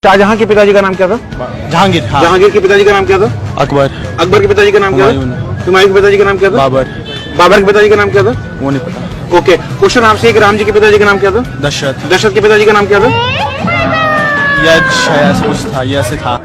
शाहजहां के पिताजी का नाम क्या था? जहांगीर। हाँ। जहांगीर के पिताजी का नाम क्या था? अकबर। अकबर के पिताजी का नाम क्या था? हुमायूं के पिताजी का नाम क्या था? बाबर। बाबर के पिताजी का नाम क्या था? वो नहीं पता। ओके, क्वेश्चन आपसे एक, राम जी के पिताजी का नाम क्या था? दशरथ। दशरथ के पिताजी का नाम क्या था? यश ऐसा कुछ था, यश था।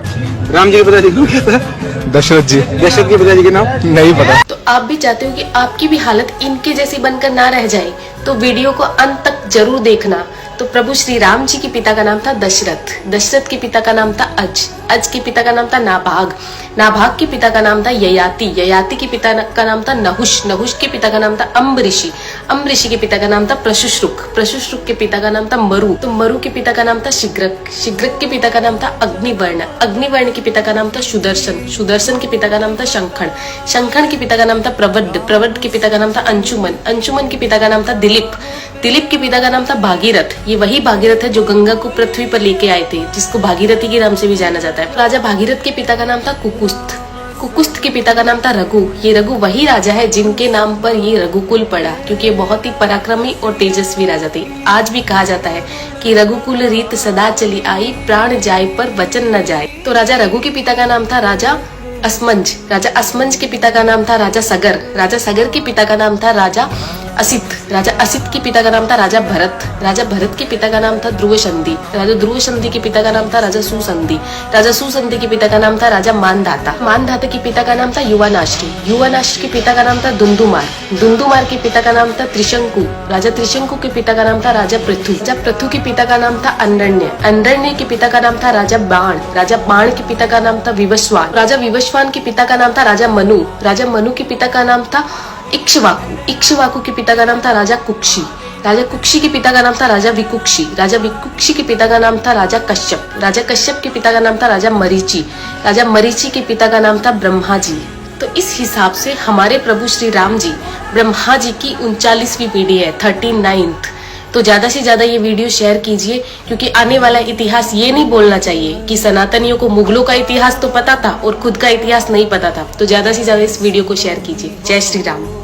राम जी के पिताजी का नाम क्या था? दशरथ जी। दशरथ के पिताजी का नाम नहीं पता। तो आप भी चाहते हो कि आपकी भी हालत इनके जैसी बनकर ना रह जाए, तो वीडियो को अंत तक जरूर देखना। तो प्रभु श्री राम जी के पिता का नाम था दशरथ, दशरथ के पिता का नाम था अज के पिता का नाम था नाभाग, नाभाग के पिता का नाम था ययाति, ययाति के पिता का नाम था नहुष, नहुष के पिता का नाम था अम्बऋषि, अम्बऋषि के पिता का नाम था प्रशुश्रुक, प्रशुश्रुक के पिता का नाम था मरु, तो मरु के पिता का नाम था शिग्रक, शिग्रक के पिता का नाम था अग्निवर्ण, अग्निवर्ण के पिता का नाम था सुदर्शन, सुदर्शन के पिता का नाम था शंखण, शंखण के पिता का नाम था प्रवड, प्रवड के पिता का नाम था अंशुमन, अंशुमन के पिता का नाम था दिलीप, दिलीप के पिता का नाम था भागीरथ, ये वही भागीरथ है जो गंगा को पृथ्वी पर लेके आए थे, जिसको भागीरथी के नाम से भी जाना जाता है। राजा भागीरथ के पिता का नाम था कुकुस्थ, कुकुस्थ के पिता का नाम था रघु, ये रघु वही राजा है जिनके नाम पर ये रघुकुल पड़ा, क्योंकि ये बहुत ही पराक्रमी और तेजस्वी राजा थे। आज भी कहा जाता है कि रघुकुल रीत सदा चली आई, प्राण जाए पर वचन न जाए। तो राजा रघु के पिता का नाम था राजा असमंज, राजा असमंज के पिता का नाम था राजा सगर, राजा सगर के पिता का नाम था राजा असित, राजा असित के पिता का नाम था राजा भरत, राजा भरत के पिता का नाम था ध्रुव संधि, राजा ध्रुव संधि के पिता का नाम था राजा सुसंधि, राजा सुसंधि के पिता का नाम था राजा मानधाता, मानधाता के पिता का नाम था युवानाश्री, युवानाश्री के पिता का नाम था दुंदुमार, दुंदुमार के पिता का नाम था त्रिशंकु, राजा त्रिशंकु के पिता का नाम था राजा पृथु, राजा पृथु के पिता का नाम था अंडरण्य, अंडरण्य के पिता का नाम था राजा बाण, राजा बाण के पिता का नाम था विवस्वान, राजा विवस्वान के पिता का नाम था राजा मनु, राजा मनु के पिता का नाम था इक्ष्वाकु, इक्ष्वाकु के पिता का नाम था राजा कुक्षी, राजा कुक्षी के पिता का नाम था राजा विकुक्षी, राजा विकुक्षी के पिता का नाम था राजा कश्यप, राजा कश्यप के पिता का नाम था राजा मरीचि, राजा मरीचि के पिता का नाम था ब्रह्मा जी। तो इस हिसाब से हमारे प्रभु श्री राम जी ब्रह्मा जी की 39वीं पीढ़ी है, 39th। तो ज्यादा से ज्यादा ये वीडियो शेयर कीजिए, क्योंकि आने वाला इतिहास ये नहीं बोलना चाहिए कि सनातनियों को मुगलों का इतिहास तो पता था और खुद का इतिहास नहीं पता था। तो ज्यादा से ज्यादा इस वीडियो को शेयर कीजिए। जय श्री राम।